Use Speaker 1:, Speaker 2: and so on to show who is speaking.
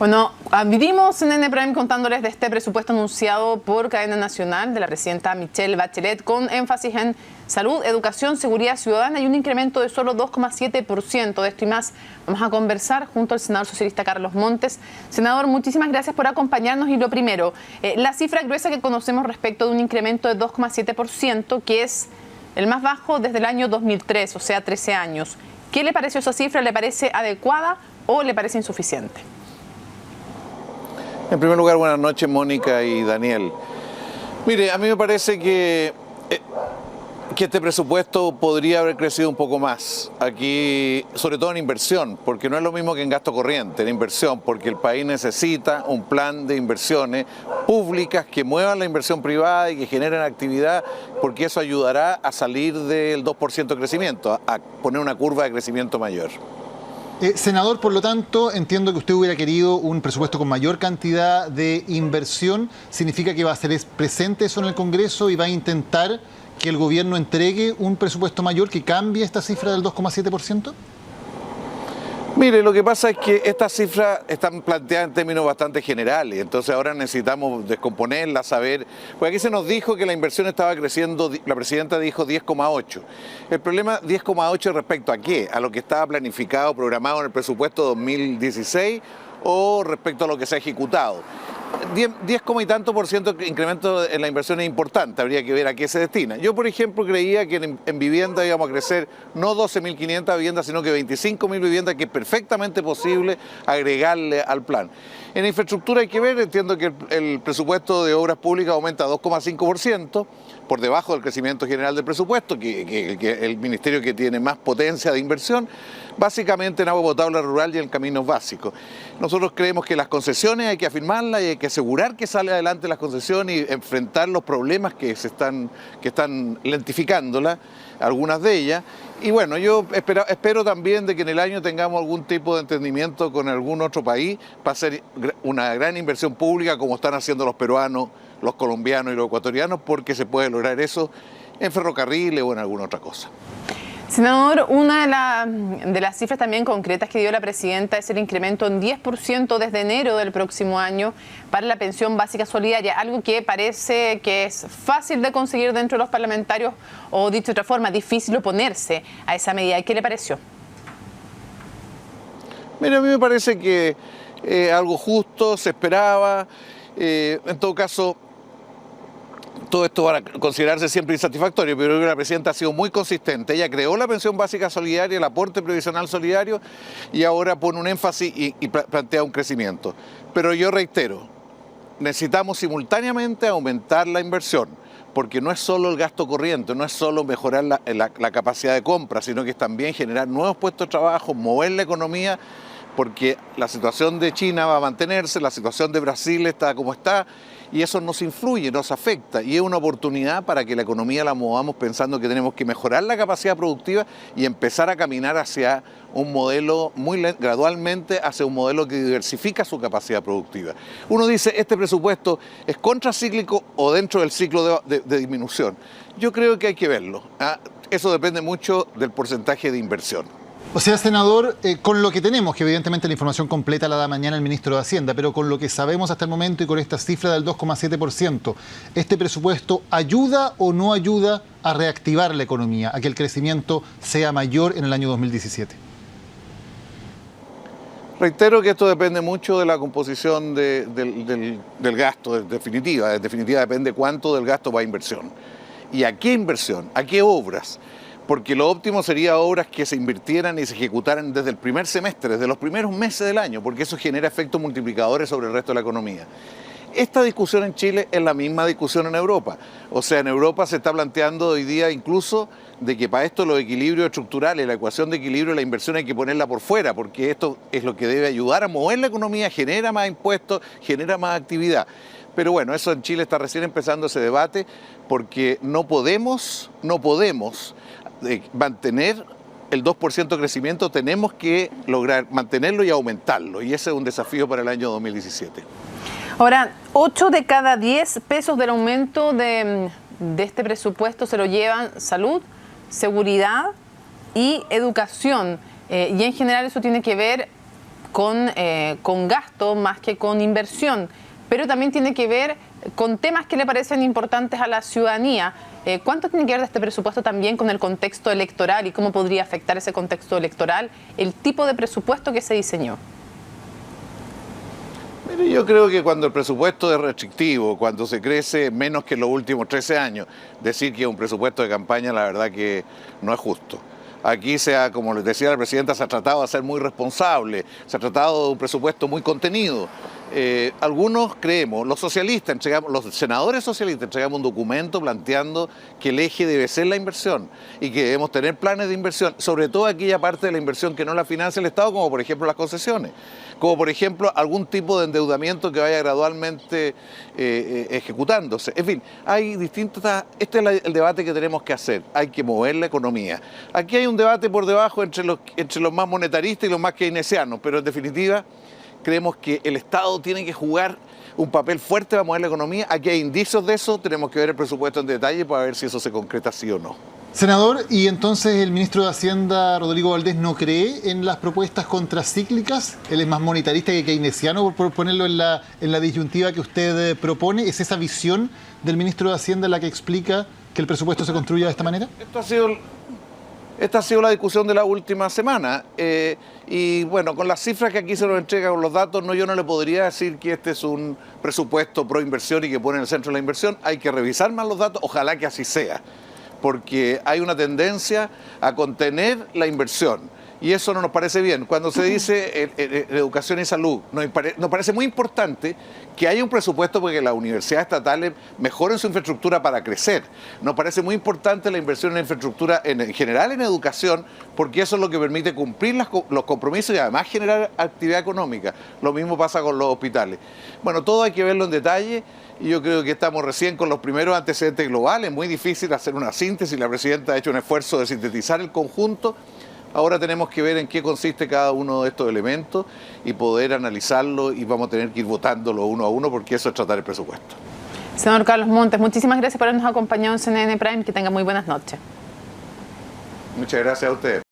Speaker 1: Bueno, abrimos en N Prime contándoles de este presupuesto anunciado por cadena nacional de la presidenta Michelle Bachelet con énfasis en salud, educación, seguridad ciudadana y un incremento de solo 2,7%. De esto y más vamos a conversar junto al senador socialista Carlos Montes. Senador, muchísimas gracias por acompañarnos. Y lo primero, la cifra gruesa que conocemos respecto de un incremento de 2,7%, que es el más bajo desde el año 2003, o sea, 13 años. ¿Qué le pareció esa cifra? ¿Le parece adecuada o le parece insuficiente?
Speaker 2: En primer lugar, buenas noches, Mónica y Daniel. Mire, a mí me parece que este presupuesto podría haber crecido un poco más, aquí, sobre todo en inversión, porque no es lo mismo que en gasto corriente, en inversión, porque el país necesita un plan de inversiones públicas que muevan la inversión privada y que generen actividad, porque eso ayudará a salir del 2% de crecimiento, a poner una curva de crecimiento mayor.
Speaker 3: Senador, por lo tanto, entiendo que usted hubiera querido un presupuesto con mayor cantidad de inversión. ¿Significa que va a ser presente eso en el Congreso y va a intentar que el gobierno entregue un presupuesto mayor que cambie esta cifra del 2,7%?
Speaker 2: Mire, lo que pasa es que estas cifras están planteadas en términos bastante generales, entonces ahora necesitamos descomponerlas, saber, porque aquí se nos dijo que la inversión estaba creciendo, la presidenta dijo 10,8. El problema 10,8 respecto a qué, a lo que estaba planificado, programado en el presupuesto 2016 o respecto a lo que se ha ejecutado. 10 y tanto por ciento de incremento en la inversión es importante, habría que ver a qué se destina. Yo, por ejemplo, creía que en vivienda íbamos a crecer no 12.500 viviendas, sino que 25.000 viviendas, que es perfectamente posible agregarle al plan. En infraestructura hay que ver, entiendo que el presupuesto de obras públicas aumenta 2,5%, por debajo del crecimiento general del presupuesto, que el ministerio que tiene más potencia de inversión, básicamente en agua potable rural y en caminos básicos. Nosotros creemos que las concesiones hay que afirmarlas y hay que asegurar que sale adelante las concesiones y enfrentar los problemas que están lentificándolas, algunas de ellas. Y bueno, yo espero también de que en el año tengamos algún tipo de entendimiento con algún otro país para hacer una gran inversión pública como están haciendo los peruanos, los colombianos y los ecuatorianos, porque se puede lograr eso en ferrocarriles o en alguna otra cosa.
Speaker 1: Senador, una de las cifras también concretas que dio la presidenta es el incremento en 10% desde enero del próximo año para la pensión básica solidaria, algo que parece que es fácil de conseguir dentro de los parlamentarios, o dicho de otra forma, difícil oponerse a esa medida. ¿Qué le pareció?
Speaker 2: Mira, a mí me parece que algo justo, se esperaba, en todo caso. Todo esto va a considerarse siempre insatisfactorio, pero creo que la presidenta ha sido muy consistente. Ella creó la pensión básica solidaria, el aporte previsional solidario, y ahora pone un énfasis y plantea un crecimiento. Pero yo reitero, necesitamos simultáneamente aumentar la inversión, porque no es solo el gasto corriente, no es solo mejorar la capacidad de compra, sino que es también generar nuevos puestos de trabajo, mover la economía, porque la situación de China va a mantenerse, la situación de Brasil está como está, y eso nos influye, nos afecta, y es una oportunidad para que la economía la movamos pensando que tenemos que mejorar la capacidad productiva y empezar a caminar hacia un modelo gradualmente hacia un modelo que diversifica su capacidad productiva. Uno dice, ¿este presupuesto es contracíclico o dentro del ciclo de disminución? Yo creo que hay que verlo. Eso depende mucho del porcentaje de inversión.
Speaker 3: O sea, senador, con lo que tenemos, que evidentemente la información completa la da mañana el ministro de Hacienda, pero con lo que sabemos hasta el momento y con esta cifra del 2,7%, ¿este presupuesto ayuda o no ayuda a reactivar la economía, a que el crecimiento sea mayor en el año 2017?
Speaker 2: Reitero que esto depende mucho de la composición del gasto, en definitiva. En definitiva depende cuánto del gasto va a inversión. ¿Y a qué inversión? ¿A qué obras? Porque lo óptimo sería obras que se invirtieran y se ejecutaran desde el primer semestre, desde los primeros meses del año, porque eso genera efectos multiplicadores sobre el resto de la economía. Esta discusión en Chile es la misma discusión en Europa. O sea, en Europa se está planteando hoy día incluso de que para esto los equilibrios estructurales, la ecuación de equilibrio, la inversión hay que ponerla por fuera, porque esto es lo que debe ayudar a mover la economía, genera más impuestos, genera más actividad. Pero bueno, eso en Chile está recién empezando ese debate, porque no podemos mantener el 2% de crecimiento, tenemos que lograr mantenerlo y aumentarlo, y ese es un desafío para el año 2017.
Speaker 1: Ahora, 8 de cada 10 pesos del aumento de este presupuesto se lo llevan salud, seguridad y educación. Y en general eso tiene que ver con gasto más que con inversión, pero también tiene que ver con temas que le parecen importantes a la ciudadanía. ¿Cuánto tiene que ver de este presupuesto también con el contexto electoral y cómo podría afectar ese contexto electoral el tipo de presupuesto que se diseñó?
Speaker 2: Mire, yo creo que cuando el presupuesto es restrictivo, cuando se crece menos que en los últimos 13 años, decir que es un presupuesto de campaña, la verdad que no es justo. Aquí como les decía la presidenta, se ha tratado de ser muy responsable, se ha tratado de un presupuesto muy contenido. Algunos creemos, los senadores socialistas entregamos un documento planteando que el eje debe ser la inversión y que debemos tener planes de inversión, sobre todo aquella parte de la inversión que no la financia el Estado, como por ejemplo las concesiones, como por ejemplo algún tipo de endeudamiento que vaya gradualmente ejecutándose. En fin, hay este es el debate que tenemos que hacer, hay que mover la economía. Aquí hay un debate por debajo entre los más monetaristas y los más keynesianos, pero en definitiva creemos que el Estado tiene que jugar un papel fuerte para mover la economía. Aquí hay indicios de eso, tenemos que ver el presupuesto en detalle para ver si eso se concreta sí o no.
Speaker 3: Senador, ¿y entonces el ministro de Hacienda, Rodrigo Valdés, no cree en las propuestas contracíclicas? Él es más monetarista que keynesiano, por ponerlo en la disyuntiva que usted propone. ¿Es esa visión del ministro de Hacienda la que explica que el presupuesto se construya de esta manera?
Speaker 2: Esta ha sido la discusión de la última semana y bueno, con las cifras que aquí se nos entregan, con los datos, yo no le podría decir que este es un presupuesto pro inversión y que pone en el centro la inversión. Hay que revisar más los datos, ojalá que así sea, porque hay una tendencia a contener la inversión. Y eso no nos parece bien. Cuando se dice educación y salud, nos parece muy importante que haya un presupuesto porque las universidades estatales mejoren su infraestructura para crecer. Nos parece muy importante la inversión en infraestructura en general en educación, porque eso es lo que permite cumplir los compromisos y además generar actividad económica. Lo mismo pasa con los hospitales. Bueno, todo hay que verlo en detalle. Y yo creo que estamos recién con los primeros antecedentes globales. Es muy difícil hacer una síntesis. La presidenta ha hecho un esfuerzo de sintetizar el conjunto. Ahora tenemos que ver en qué consiste cada uno de estos elementos y poder analizarlo y vamos a tener que ir votándolo uno a uno porque eso es tratar el presupuesto.
Speaker 1: Senador Carlos Montes, muchísimas gracias por habernos acompañado en CNN Prime. Que tenga muy buenas noches.
Speaker 2: Muchas gracias a ustedes.